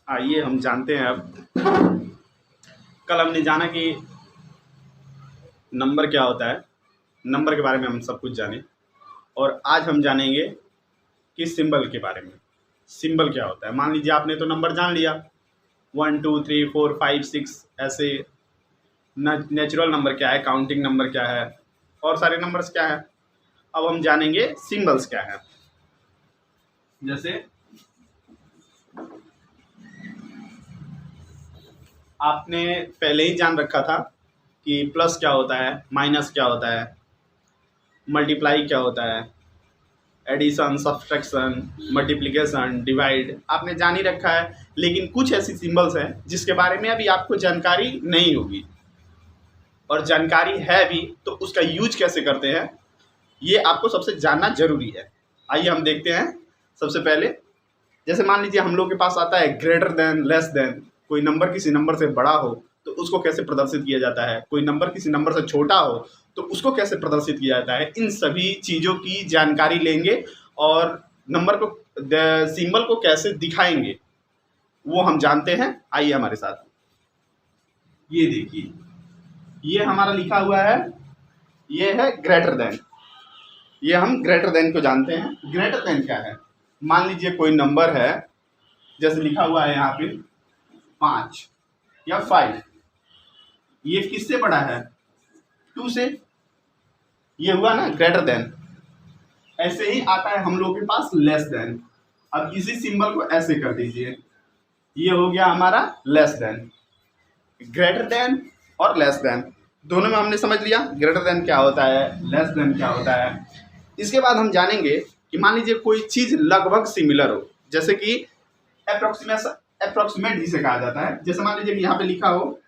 आइए हम जानते हैं अब। कल हमने जाना कि नंबर क्या होता है, नंबर के बारे में हम सब कुछ जाने। और आज हम जानेंगे कि सिंबल के बारे में। सिंबल क्या होता है? मान लीजिए आपने तो नंबर जान लिया, 1 2 3 4 5 6 ऐसे। नेचुरल नंबर क्या है, काउंटिंग नंबर क्या है, और सारे नंबर्स क्या है। अब हम जानेंगे सिंबल्स क्या है। जैसे आपने पहले ही जान रखा था कि प्लस क्या होता है, माइनस क्या होता है, मल्टीप्लाई क्या होता है, एडिशन, सब्सट्रैक्शन, मल्टीप्लिकेशन, डिवाइड आपने जान ही रखा है। लेकिन कुछ ऐसी सिंबल्स हैं जिसके बारे में अभी आपको जानकारी नहीं होगी, और जानकारी है भी तो उसका यूज कैसे करते हैं ये आपको सबसे जानना जरूरी है। आइए हम देखते हैं। सबसे पहले जैसे मान लीजिए हम लोग के पास आता है ग्रेटर देन, लेस देन। कोई नंबर किसी नंबर से बड़ा हो तो उसको कैसे प्रदर्शित किया जाता है, कोई नंबर किसी नंबर से छोटा हो तो उसको कैसे प्रदर्शित किया जाता है। इन सभी चीज़ों की जानकारी लेंगे और नंबर को, सिंबल को कैसे दिखाएंगे वो हम जानते हैं। आइए हमारे साथ। ये देखिए, ये हमारा लिखा हुआ है, ये है ग्रेटर देन। ये हम ग्रेटर देन को जानते हैं। ग्रेटर देन क्या है? मान लीजिए कोई नंबर है, जैसे लिखा हुआ है यहाँ पे 5 या 5, ये किससे बड़ा है? 2 से। ये हुआ ना ग्रेटर देन। ऐसे ही आता है हम लोग के पास लेस देन। अब इसी सिंबल को ऐसे कर दीजिए, ये हो गया हमारा लेस देन। ग्रेटर देन और लेस देन दोनों में हमने समझ लिया ग्रेटर देन क्या होता है, लेस देन क्या होता है। इसके बाद हम जानेंगे कि मान लीजिए कोई चीज़ लगभग सिमिलर हो, जैसे कि अप्रोक्सीमेट जिसे कहा जाता है। जैसे मान लीजिए कि यहाँ पे लिखा हो,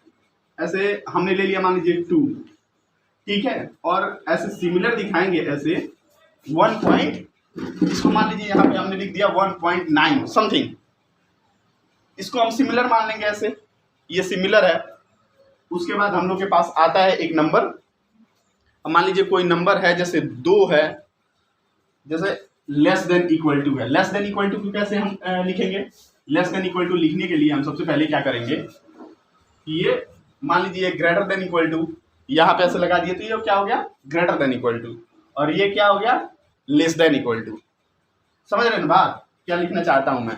ऐसे हमने ले लिया मान लीजिए 2, ठीक है, और ऐसे सिमिलर दिखाएंगे ऐसे 1 पॉइंट, इसको मान लीजिए यहाँ पे हमने लिख दिया 1.9 समथिंग, इसको हम सिमिलर मान लेंगे ऐसे, ये सिमिलर है। उसके बाद हम लोग के पास आता है एक नंबर। मान लीजिए कोई नंबर है जैसे 2 है, जैसे लेस देन इक्वल टू है। लेस देन इक्वल टू को कैसे हम लिखेंगे? लेस देन इक्वल टू लिखने के लिए हम सबसे पहले क्या करेंगे, ये मान लीजिए ग्रेटर देन इक्वल टू, यहाँ पे ऐसे लगा दिए तो ये क्या हो गया? Greater than equal to. और ये क्या हो गया? Less than equal to. समझ रहे हैं बात क्या लिखना चाहता हूं मैं?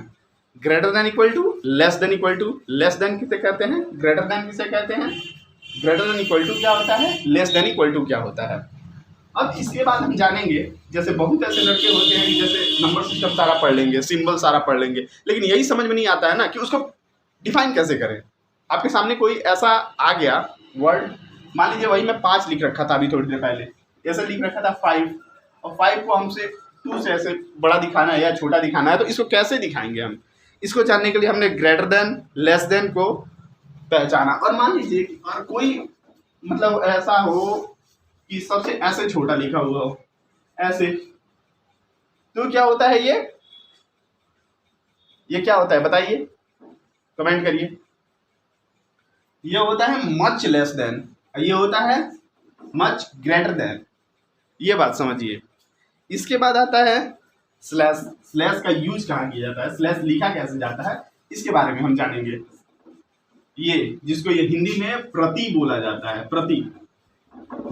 Greater than equal to, less than equal to. Less than किसे कहते हैं, ग्रेटर देन किसे कहते हैं। ग्रेटर देन इक्वल टू क्या होता है, लेस देन इक्वल टू क्या होता है। अब इसके बाद हम जानेंगे, जैसे बहुत ऐसे लड़के होते हैं कि जैसे नंबर सिस्टम सारा पढ़ लेंगे, सिंबल सारा पढ़ लेंगे, लेकिन यही समझ में नहीं आता है ना कि उसको डिफाइन कैसे करें। आपके सामने कोई ऐसा आ गया वर्ड, मान लीजिए वही मैं 5 लिख रखा था अभी थोड़ी देर पहले, ऐसे लिख रखा था 5, और 5 को हमसे 2 से ऐसे बड़ा दिखाना है या छोटा दिखाना है, तो इसको कैसे दिखाएंगे हम? इसको जानने के लिए हमने ग्रेटर देन, लेस देन को पहचाना। और मान लीजिए कि और कोई मतलब ऐसा हो कि सबसे ऐसे छोटा लिखा हुआ हो, ऐसे, तो क्या होता है ये क्या होता है बताइए, कमेंट करिए। ये होता है मच लेस देन, ये होता है मच ग्रेटर देन। ये बात समझिए। इसके बाद आता है स्लैश। स्लैश का यूज कहाँ किया जाता है, स्लैश लिखा कैसे जाता है, इसके बारे में हम जानेंगे। ये जिसको ये हिंदी में प्रति बोला जाता है, प्रति,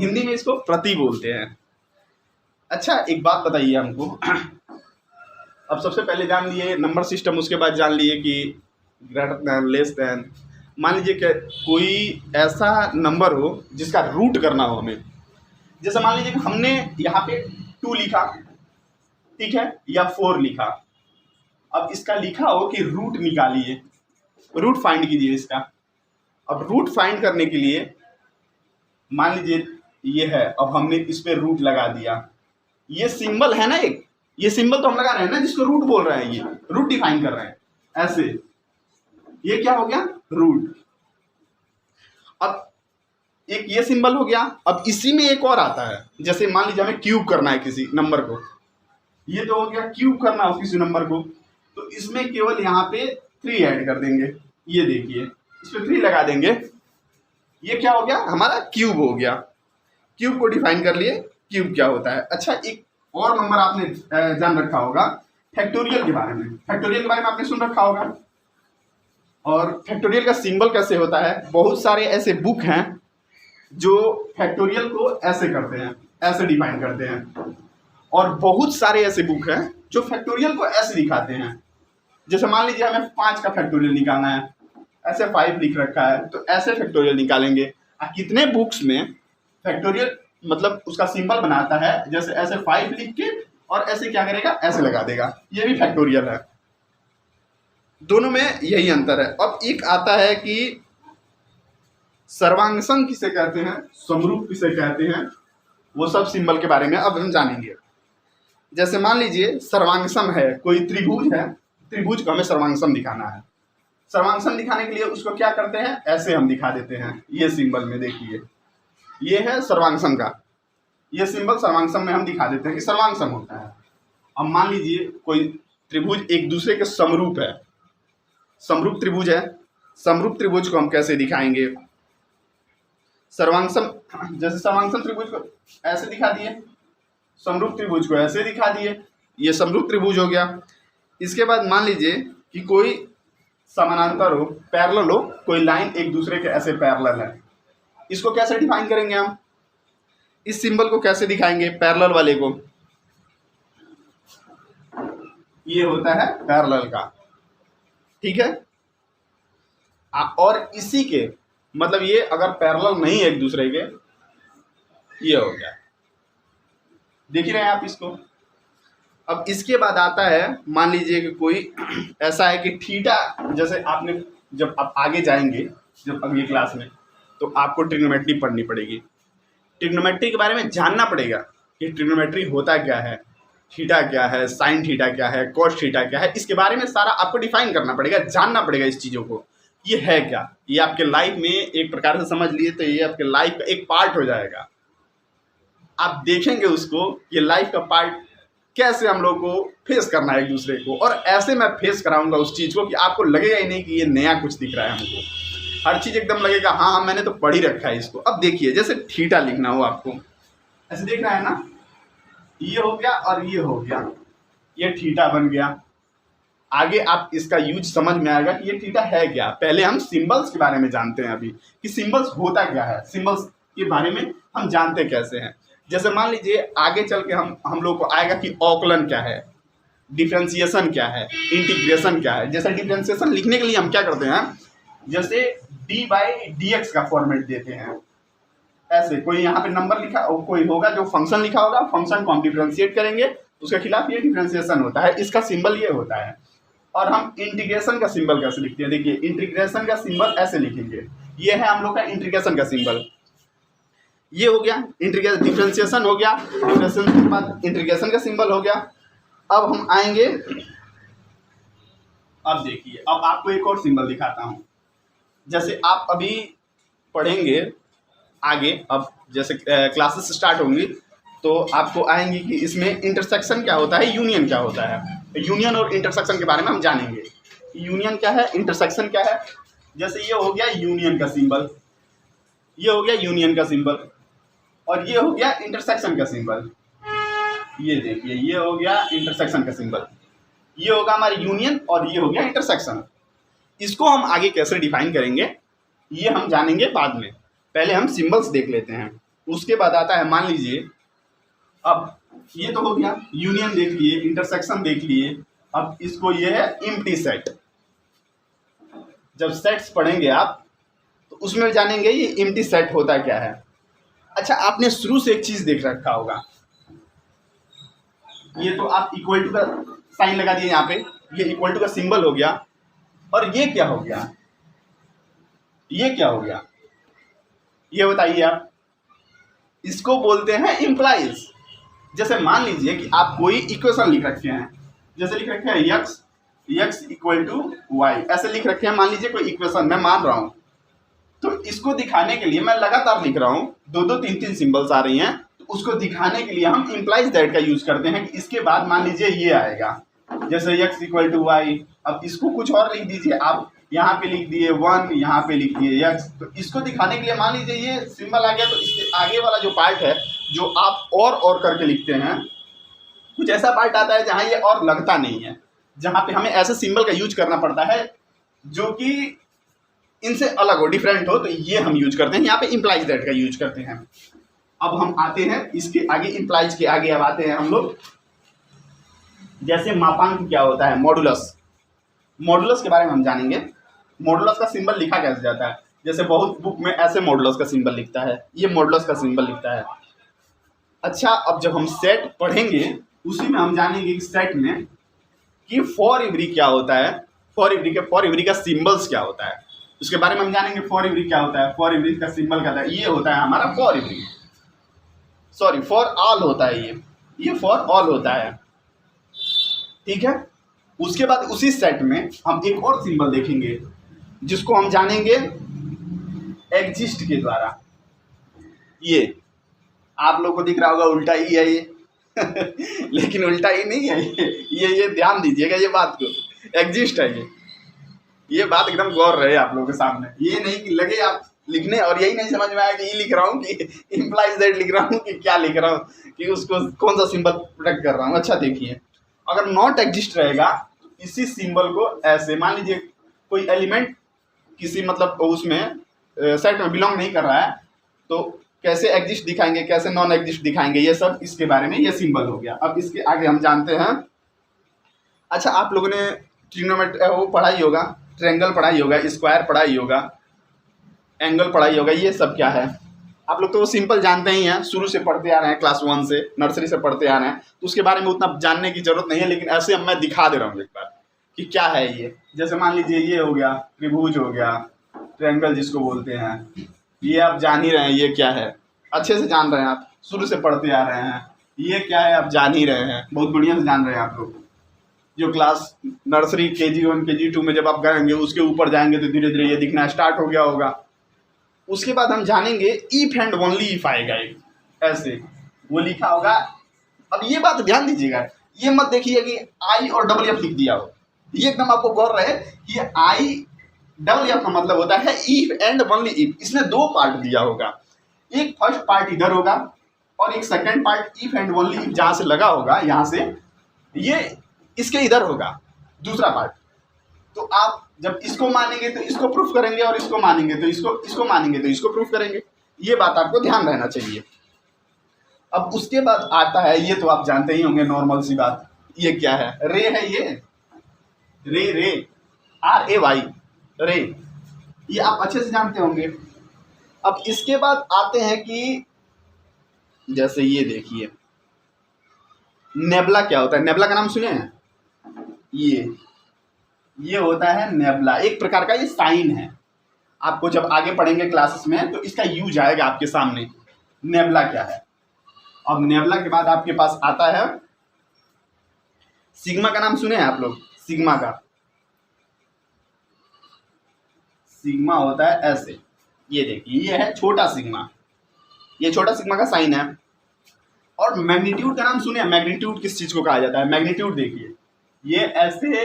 हिंदी में इसको प्रति बोलते हैं। अच्छा एक बात बताइए हमको, अब सबसे पहले जान लिए नंबर सिस्टम, उसके बाद जान लिए कि ग्रेटर देन, लेस देन। मान लीजिए कि कोई ऐसा नंबर हो जिसका रूट करना हो हमें, जैसे मान लीजिए कि हमने यहाँ पे 2 लिखा, ठीक है, या 4 लिखा। अब इसका लिखा हो कि रूट निकालिए, रूट फाइंड कीजिए इसका। अब रूट फाइंड करने के लिए मान लीजिए ये है, अब हमने इस पे रूट लगा दिया। ये सिंबल है ना एक, ये सिंबल तो हम लगा रहे हैं ना जिसको रूट बोल रहे हैं, ये रूट डिफाइन कर रहे हैं ऐसे। ये क्या हो गया? रूट। अब एक ये सिंबल हो गया। अब इसी में एक और आता है, जैसे मान लीजिए हमें क्यूब करना है किसी नंबर को, ये तो हो गया क्यूब करना हो किसी नंबर को, तो इसमें केवल यहाँ पे 3 ऐड कर देंगे। ये देखिए इस पे 3 लगा देंगे, ये क्या हो गया? हमारा क्यूब हो गया। क्यूब को डिफाइन कर लिए, क्यूब क्या होता है। अच्छा एक और नंबर आपने जान रखा होगा, फैक्टोरियल के बारे में। फैक्टोरियल के बारे में आपने सुन रखा होगा, और फैक्टोरियल का सिंबल कैसे होता है, बहुत सारे ऐसे बुक हैं जो फैक्टोरियल को ऐसे करते हैं, ऐसे डिफाइन करते हैं, और बहुत सारे ऐसे बुक हैं जो फैक्टोरियल को ऐसे दिखाते हैं। जैसे मान लीजिए हमें 5 का फैक्टोरियल निकालना है, ऐसे 5 लिख रखा है तो ऐसे फैक्टोरियल निकालेंगे। कितने बुक्स में फैक्टोरियल मतलब उसका सिंबल बनाता है, जैसे ऐसे 5 लिख के और ऐसे क्या करेगा, ऐसे लगा देगा, ये भी फैक्टोरियल है। दोनों में यही अंतर है। अब एक आता है कि सर्वांग किसे कहते हैं, समरूप किसे कहते हैं, वो सब सिंबल के बारे में अब हम जानेंगे। जैसे मान लीजिए सर्वांग है, कोई त्रिभुज है, त्रिभुज को हमें सर्वांग दिखाना है। सर्वांग दिखाने के लिए उसको क्या करते हैं, ऐसे हम दिखा देते हैं, ये सिंबल में देखिए, ये है सर्वांग का, ये सिंबल सर्वांग में हम दिखा देते हैं कि सर्वांग होता है। अब मान लीजिए कोई त्रिभुज एक दूसरे के समरूप है, समरूप त्रिभुज है, समरूप त्रिभुज को हम कैसे दिखाएंगे, सर्वांग, जैसे सर्वांग त्रिभुज को ऐसे दिखा दिए, समरूप त्रिभुज को ऐसे दिखा दिए, ये समरूप त्रिभुज हो गया। इसके बाद मान लीजिए कि कोई समानांतर हो, पैरेलल हो, कोई लाइन एक दूसरे के ऐसे पैरेलल है, इसको कैसे डिफाइन करेंगे हम, इस सिंबल को कैसे दिखाएंगे, पैरेलल वाले को, ये होता है पैरेलल का, ठीक है। और इसी के मतलब ये अगर पैरेलल नहीं है एक दूसरे के, ये हो गया, देख ही रहे हैं आप इसको। अब इसके बाद आता है, मान लीजिए कि कोई ऐसा है कि थीटा, जैसे आपने जब आप आगे जाएंगे, जब अगली क्लास में, तो आपको ट्रिग्नोमेट्री पढ़नी पड़ेगी। ट्रिग्नोमेट्री के बारे में जानना पड़ेगा कि ट्रिग्नोमेट्री होता क्या है, थीटा क्या है, साइन थीटा क्या है, कॉस थीटा क्या है, इसके बारे में सारा आपको डिफाइन करना पड़ेगा, जानना पड़ेगा इस चीज़ों को, ये है क्या, ये आपके लाइफ में एक प्रकार से समझ लिए तो ये आपके लाइफ का एक पार्ट हो जाएगा। आप देखेंगे उसको, ये लाइफ का पार्ट कैसे हम लोग को फेस करना है एक दूसरे को, और ऐसे मैं फेस कराऊंगा उस चीज़ को कि आपको लगेगा ही नहीं कि ये नया कुछ दिख रहा है हमको, हर चीज़ एकदम लगेगा हाँ हाँ मैंने तो पढ़ ही रखा है इसको। अब देखिए, जैसे थीटा लिखना हो आपको, ऐसे देखना है ना, ये हो गया और ये हो गया, ये थीटा बन गया। आगे आप इसका यूज समझ में आएगा कि ये थीटा है क्या। पहले हम सिंबल्स के बारे में जानते हैं अभी कि सिंबल्स होता क्या है, सिंबल्स के बारे में हम जानते कैसे हैं। जैसे मान लीजिए आगे चल के हम लोग को आएगा कि औकलन क्या है, डिफ्रेंसिएशन क्या है, इंटीग्रेशन क्या है। जैसे डिफ्रेंसिएशन लिखने के लिए हम क्या करते हैं, जैसे d/dx का फॉर्मेट देते हैं, ऐसे कोई यहाँ पे नंबर लिखा कोई होगा जो फंक्शन लिखा होगा, फंक्शन को हम डिफ्रेंशिएट करेंगे, उसके खिलाफ ये डिफ्रेंशिएशन होता है, इसका सिंबल ये होता है। और हम इंटीग्रेशन का सिंबल कैसे लिखते हैं, देखिए इंटीग्रेशन का सिंबल ऐसे लिखेंगे, ये है हम लोग का इंटीग्रेशन का सिंबल, ये हो गया इंटीग्रेशन, डिफ्रेंशिएशन हो गया, डिफ्रेंशिएशन के बाद इंटीग्रेशन का सिंबल हो गया। अब हम आएंगे, अब देखिए, अब आपको एक और सिंबल दिखाता हूँ। जैसे आप अभी पढ़ेंगे आगे, अब जैसे क्लासेस स्टार्ट होंगी तो आपको आएंगी कि इसमें इंटरसेक्शन क्या होता है, यूनियन क्या होता है। यूनियन और इंटरसेक्शन के बारे में हम जानेंगे, यूनियन क्या है, इंटरसेक्शन क्या है। जैसे ये हो गया यूनियन का सिंबल, ये हो गया यूनियन का सिंबल, और ये हो गया इंटरसेक्शन का सिंबल। ये देखिए, ये हो गया इंटरसेक्शन का सिंबल, ये होगा हमारी यूनियन और ये हो गया इंटरसेक्शन। इसको हम आगे कैसे डिफाइन करेंगे ये हम जानेंगे बाद में, पहले हम सिंबल्स देख लेते हैं। उसके बाद आता है, मान लीजिए अब ये तो हो गया यूनियन देख लिए, इंटरसेक्शन देख लिए, अब इसको ये है एम्प्टी सेट। जब सेट्स पढ़ेंगे आप तो उसमें जानेंगे ये एम्प्टी सेट होता क्या है। अच्छा, आपने शुरू से एक चीज देख रखा होगा, ये तो आप इक्वल टू का साइन लगा दिए यहाँ पे, ये इक्वल टू का सिंबल हो गया, और ये क्या हो गया, ये क्या हो गया, ये बताइए आप। इसको बोलते हैं इम्प्लाइज। जैसे मान लीजिए कि आप कोई इक्वेशन लिख रखे हैं, जैसे लिख रखे हैं x इक्वल टू y, ऐसे लिख रखे हैं, मान लीजिए कोई इक्वेशन मैं मान रहा हूँ, तो इसको दिखाने के लिए मैं लगातार लिख रहा हूँ, 2-2 3-3 सिंबल्स आ रही हैं, तो उसको दिखाने के लिए हम इम्प्लाइज दैट का यूज करते हैं कि इसके बाद मान लीजिए ये आएगा, जैसे x इक्वल टू y। अब इसको कुछ और लिख दीजिए आप, यहाँ पे लिख दिए 1, यहाँ पे लिख दिए x, तो इसको दिखाने के लिए मान लीजिए ये सिंबल आ गया, तो इसके आगे वाला जो पार्ट है जो आप और करके लिखते हैं, कुछ ऐसा पार्ट आता है जहाँ ये और लगता नहीं है, जहाँ पे हमें ऐसे सिंबल का यूज करना पड़ता है जो कि इनसे अलग हो, डिफरेंट हो, तो ये हम यूज करते हैं। यहाँ पे इम्प्लाइज दैट का यूज करते हैं। अब हम आते हैं इसके आगे, इम्प्लाइज के आगे अब आते हैं हम लोग। जैसे मापांक क्या होता है, मॉडुलस। मॉडुलस के बारे में हम जानेंगे। मॉडुलस का सिंबल लिखा कैसे जाता है, जैसे बहुत बुक में ऐसे मॉडुलस का सिंबल लिखता है, ये मॉडुलस का सिंबल लिखता है। अच्छा, अब जब हम सेट पढ़ेंगे उसी में हम जानेंगे कि सेट में कि फॉर एवरी क्या होता है, फॉर एवरी का सिंबल्स क्या होता है, उसके बारे में हम जानेंगे। फॉर एवरी क्या होता है, फॉर एवरी का सिंबल क्या होता है, ये होता है हमारा for every, sorry for all होता है, ये फॉर ऑल होता है, ठीक है। उसके बाद उसी सेट में हम एक और सिंबल देखेंगे जिसको हम जानेंगे एग्जिस्ट के द्वारा। ये आप लोग को दिख रहा होगा उल्टा ही है ये लेकिन उल्टा ही नहीं है ये ध्यान दीजिएगा, ये बात को, एग्जिस्ट है ये बात एकदम गौर रहे आप लोगों के सामने। ये नहीं कि लगे आप लिखने और यही नहीं समझ में आया कि ये लिख रहा हूँ कि इम्प्लाइज दैट लिख रहा हूँ कि क्या लिख रहा हूँ, कि उसको कौन सा सिंबल प्रोटेक्ट कर रहा हूँ। अच्छा देखिए, अगर नॉट एग्जिस्ट रहेगा तो इसी सिंबल को ऐसे, मान लीजिए कोई एलिमेंट किसी मतलब उसमें सेट में बिलोंग नहीं कर रहा है, तो कैसे एग्जिस्ट दिखाएंगे, कैसे नॉन एग्जिस्ट दिखाएंगे, ये सब इसके बारे में ये सिंबल हो गया। अब इसके आगे हम जानते हैं। अच्छा, आप लोगों ने ट्रिग्नोमेट्री वो पढ़ाई होगा, ट्रायंगल पढ़ाई होगा, स्क्वायर पढ़ाई होगा, एंगल पढ़ाई होगा, ये सब क्या है आप लोग तो वो सिंपल जानते ही हैं, शुरू से पढ़ते आ रहे हैं, क्लास 1 से, नर्सरी से पढ़ते आ रहे हैं, तो उसके बारे में उतना जानने की जरूरत नहीं है। लेकिन ऐसे अब मैं दिखा दे रहा हूँ एक बार कि क्या है ये। जैसे मान लीजिए ये हो गया त्रिभुज, हो गया ट्रायंगल जिसको बोलते हैं, ये आप जान ही रहे हैं ये क्या है, अच्छे से जान रहे हैं आप, शुरू से पढ़ते आ रहे हैं। ये क्या है आप जान ही रहे हैं, बहुत बढ़िया से जान रहे हैं आप लोग। जो क्लास नर्सरी KG 1 KG 2 में जब आप गएंगे उसके ऊपर जाएंगे तो धीरे धीरे ये दिखना स्टार्ट हो गया होगा। उसके बाद हम जानेंगे इफ एंड ओनली इफ आएगा, ऐसे वो लिखा होगा। अब ये बात ध्यान दीजिएगा, ये मत देखिए कि आई और डबल एफ लिख दिया हो, ये एकदम आपको गौर रहे कि आई डबल एफ का मतलब होता है इफ एंड ओनली इफ। इसने 2 पार्ट दिया होगा, एक फर्स्ट पार्ट इधर होगा और एक second part if and only if जहां से लगा होगा, यहाँ से ये इसके इधर होगा दूसरा पार्ट। तो आप जब इसको मानेंगे तो इसको प्रूफ करेंगे और इसको मानेंगे तो इसको मानेंगे तो इसको प्रूफ करेंगे। ये बात आपको ध्यान रहना चाहिए। अब उसके बाद आता है, ये तो आप जानते ही होंगे, नॉर्मल सी बात, ये क्या है, रे है, ये रे RAY रे, ये आप अच्छे से जानते होंगे। अब इसके बाद आते हैं कि जैसे ये देखिए नेबुला क्या होता है, नेबुला का नाम सुने हैं, ये होता है नेबुला, एक प्रकार का ये साइन है। आपको जब आगे पढ़ेंगे क्लासेस में तो इसका यूज आएगा आपके सामने, नेबुला क्या है। अब नेबुला के बाद आपके पास आता है सिग्मा का नाम सुने हैं आप लोग, सिग्मा का, सिग्मा होता है ऐसे, ये देखिए ये है छोटा सिग्मा, ये छोटा सिग्मा का साइन है। और मैग्नीट्यूड का नाम सुने हैं, मैग्नीट्यूड किस चीज को कहा जाता है, मैग्नीट्यूड देखिए ये ऐसे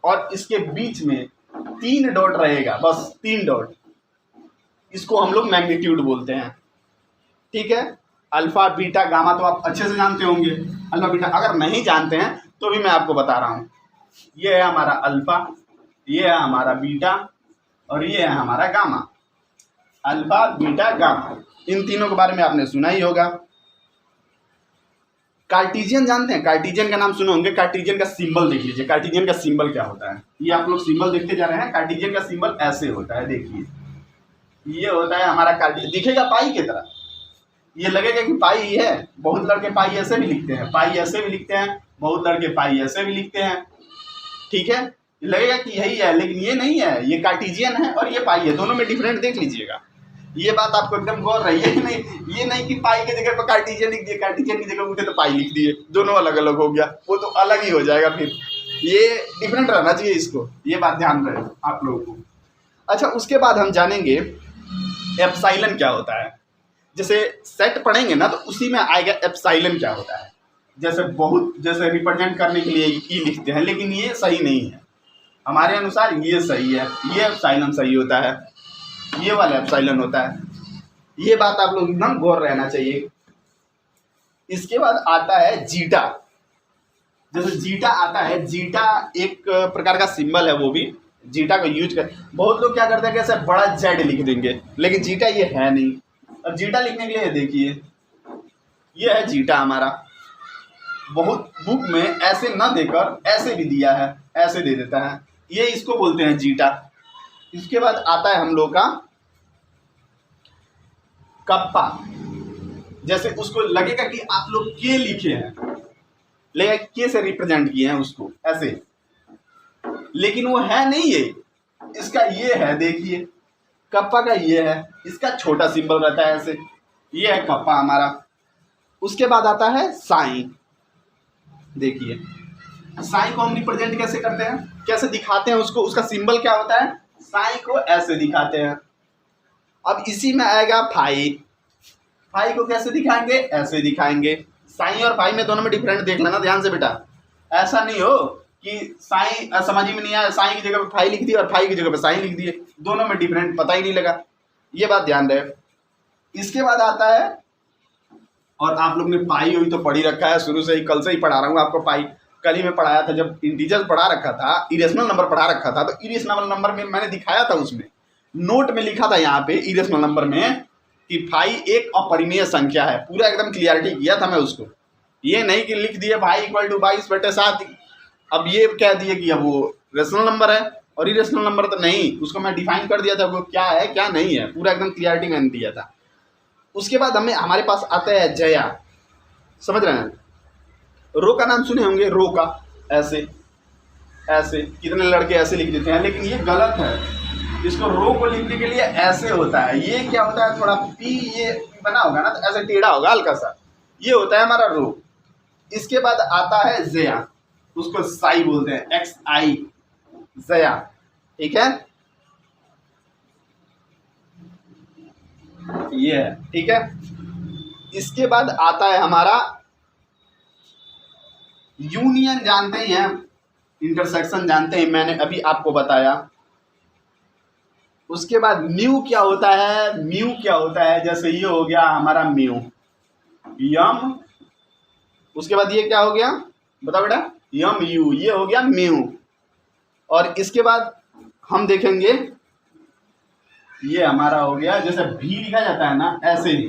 और इसके बीच में 3 डॉट रहेगा, बस 3 डॉट, इसको हम लोग मैग्नीट्यूड बोलते हैं, ठीक है। अल्फा बीटा गामा तो आप अच्छे से जानते होंगे, अल्फा बीटा अगर नहीं जानते हैं तो भी मैं आपको बता रहा हूँ। ये है हमारा अल्फा, ये है हमारा बीटा और ये है हमारा गामा। अल्फा बीटा गामा, इन तीनों के बारे में आपने सुना ही होगा। कार्टेशियन जानते हैं, कार्टेशियन का नाम सुने होंगे। कार्टेशियन का सिंबल देख लीजिए, कार्टेशियन का सिंबल क्या होता है, ये आप लोग सिंबल देखते जा रहे हैं। कार्टेशियन का सिंबल ऐसे होता है, देखिए ये होता है हमारा कार्टेशियन, दिखेगा पाई की तरह, ये लगेगा कि पाई ही है। बहुत लड़के पाई ऐसे भी लिखते हैं, पाई ऐसे भी लिखते हैं, बहुत लड़के पाई ऐसे भी लिखते हैं, ठीक है, लगेगा कि यही है, लेकिन ये नहीं है, ये कार्टेशियन है और ये पाई है, दोनों में डिफरेंट देख लीजिएगा। ये बात आपको एकदम गौर रही है, ये नहीं कि पाई के जगह पर कार्टेशियन लिख दिए, कार्टेशियन की जगह उठे तो पाई लिख दिए, दोनों अलग अलग हो गया, वो तो अलग ही हो जाएगा फिर। ये डिफरेंट रहना चाहिए इसको, ये बात ध्यान रहे आप लोगों को। अच्छा, उसके बाद हम जानेंगे एप्सिलॉन क्या होता है। जैसे सेट पढ़ेंगे ना तो उसी में आएगा एप्सिलॉन क्या होता है। जैसे बहुत जैसे रिप्रेजेंट करने के लिए ई लिखते हैं, लेकिन ये सही नहीं है, हमारे अनुसार ये सही है, ये एप्सिलॉन सही होता है, ये वाला एप्सिलॉन होता है। ये बात आप लोग एकदम गौर रहना चाहिए। इसके बाद आता है जीटा। जैसे जीटा आता है, जीटा एक प्रकार का सिंबल है, वो भी जीटा को यूज कर, बहुत लोग क्या करते हैं कि ऐसे बड़ा जेड लिख देंगे, लेकिन जीटा ये है नहीं। अब जीटा लिखने के लिए देखिए, ये है जीटा हमारा। बहुत बुक में ऐसे ना देकर ऐसे भी दिया है, ऐसे दे देता है, ये इसको बोलते हैं जीटा। इसके बाद आता है हम लोग का कप्पा। जैसे उसको लगेगा कि आप लोग के लिखे हैं, लेकिन के से रिप्रेजेंट किए हैं उसको ऐसे, लेकिन वो है नहीं ये, इसका ये है। देखिए कप्पा का ये है, इसका छोटा सिंबल रहता है ऐसे, ये है कप्पा हमारा। उसके बाद आता है साई। देखिए साई को हम रिप्रेजेंट कैसे करते हैं, कैसे दिखाते हैं उसको, उसका सिंबल क्या होता है, साई को ऐसे दिखाते हैं। अब इसी में आएगा फाई। फाई को कैसे दिखाएंगे, ऐसे दिखाएंगे। साई और फाई में दोनों में डिफरेंट देख लेना ध्यान से बेटा, ऐसा नहीं हो कि साई समझ में नहीं आया, साई की जगह पे फाई लिख दिए और फाई की जगह पे साई लिख दिए, दोनों में डिफरेंट पता ही नहीं लगा, ये बात ध्यान रहे। इसके बाद आता है, और आप लोग ने पाई हुई तो पढ़ी रखा है शुरू से ही, कल से ही पढ़ा रहा हूँ आपको पाई। कल ही मैं पढ़ाया था, जब इंटीजर्स पढ़ा रखा था, इरेशनल नंबर पढ़ा रखा था, तो इरेशनल नंबर में मैंने दिखाया था, उसमें नोट में लिखा था यहाँ पे इरेशनल नंबर में कि फाई एक अपरिमेय संख्या है, पूरा एकदम क्लियरिटी किया था मैं उसको। ये नहीं कि लिख दिए भाई इक्वल टू 22/7, अब ये कह दिए कि अब वो रेशनल नंबर है और इरेशनल नंबर तो नहीं, उसको मैं डिफाइन कर दिया था वो क्या है क्या नहीं है, पूरा एकदम क्लियरिटी मैंने दिया था। उसके बाद हमारे पास आता है जया, समझ रहे हैं। रो का नाम सुने होंगे, रो का ऐसे ऐसे, कितने लड़के ऐसे लिख देते हैं, लेकिन ये गलत है। इसको रो को लिखने के लिए ऐसे होता है, ये क्या होता है, थोड़ा पी ये बना होगा ना तो ऐसे टेढ़ा होगा हल्का सा, ये होता है हमारा रो। इसके बाद आता है जया, उसको साई बोलते हैं, XI जया, ठीक है, ये है, ठीक है। इसके बाद आता है हमारा यूनियन, जानते ही हैं, इंटरसेक्शन जानते हैं, मैंने अभी आपको बताया। उसके बाद म्यू क्या होता है, म्यू क्या होता है, जैसे ये हो गया हमारा म्यू, यम। उसके बाद ये क्या हो गया, बताओ बेटा, यम यू, ये हो गया म्यू। और इसके बाद हम देखेंगे, ये हमारा हो गया, जैसे भी लिखा जाता है ना, ऐसे ही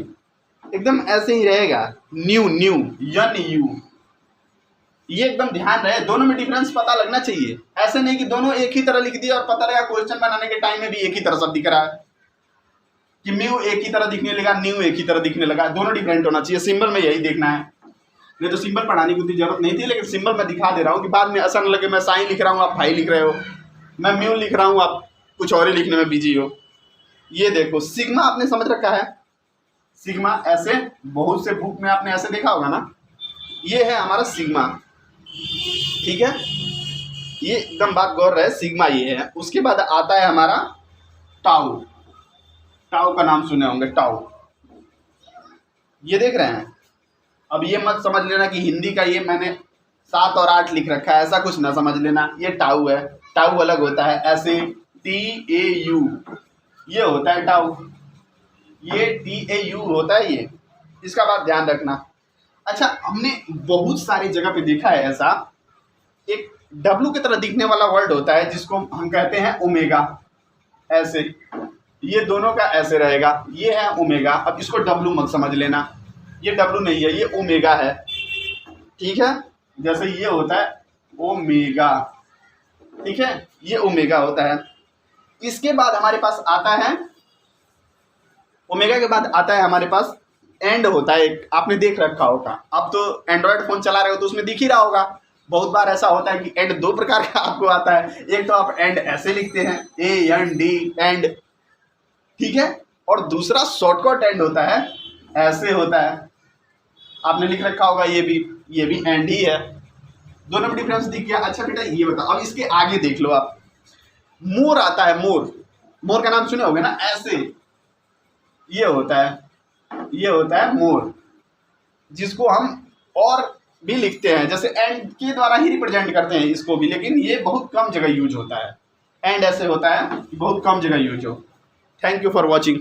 एकदम ऐसे ही रहेगा, न्यू न्यू, यन यू। ये एकदम ध्यान रहे, दोनों में डिफरेंस पता लगना चाहिए, ऐसे नहीं कि दोनों एक ही तरह लिख दिया और पता लगा क्वेश्चन बनाने के टाइम में भी एक ही तरह सब दिख रहा है, कि म्यू एक ही तरह दिखने लगा, न्यू एक ही तरह दिखने लगा, दोनों डिफरेंट होना चाहिए। सिंबल में यही देखना है, नहीं तो सिंबल पढ़ाने की उतनी जरूरत नहीं थी, लेकिन सिंबल मैं दिखा दे रहा हूँ कि बाद में ऐसा न लगे मैं साइन लिख रहा हूँ आप फाई लिख रहे हो, मैं म्यू लिख रहा हूँ आप कुछ और ही लिखने में बिजी हो। ये देखो सिग्मा आपने समझ रखा है, सिग्मा ऐसे बहुत से बुक में आपने ऐसे देखा होगा ना, ये है हमारा सिग्मा, ठीक है, ये एकदम बात गौर रहे, सिग्मा ये है। उसके बाद आता है हमारा टाउ, टाउ का नाम सुने होंगे, टाउ, ये देख रहे हैं। अब ये मत समझ लेना कि हिंदी का ये मैंने 7 और 8 लिख रखा है, ऐसा कुछ ना समझ लेना, ये टाउ है, टाउ अलग होता है, ऐसे TAU, ये होता है टाउ, ये TAU होता है ये, इसका बात ध्यान रखना। अच्छा, हमने बहुत सारी जगह पे देखा है ऐसा, एक W की तरह दिखने वाला वर्ड होता है जिसको हम कहते हैं ओमेगा, ऐसे, ये दोनों का ऐसे रहेगा, ये है ओमेगा। अब इसको W मत समझ लेना, ये W नहीं है, ये ओमेगा है, ठीक है, जैसे ये होता है ओमेगा, ठीक है, ये ओमेगा होता है। इसके बाद हमारे पास आता है, ओमेगा के बाद आता है हमारे पास एंड होता है एक, आपने देख रखा होगा, आप तो एंड्रॉयड फ़ोन चला रहे हो तो उसमें दिख ही रहा होगा। बहुत बार ऐसा होता है कि एंड 2 प्रकार का आपको आता है, एक तो आप एंड ऐसे लिखते हैं AND एंड, ठीक है, और दूसरा शॉर्टकट एंड होता है, ऐसे होता है, आपने लिख रखा होगा, ये भी एंड ही है, दोनों में डिफरेंस दिख गया। अच्छा बेटा ये बताओ, अब इसके आगे देख लो आप, मोर आता है, मोर, मोर का नाम सुने होगे ना, ऐसे ये होता है, ये होता है मोर, जिसको हम और भी लिखते हैं, जैसे एंड के द्वारा ही रिप्रेजेंट करते हैं इसको भी, लेकिन ये बहुत कम जगह यूज होता है, एंड ऐसे होता है, बहुत कम जगह यूज हो। Thank you for watching.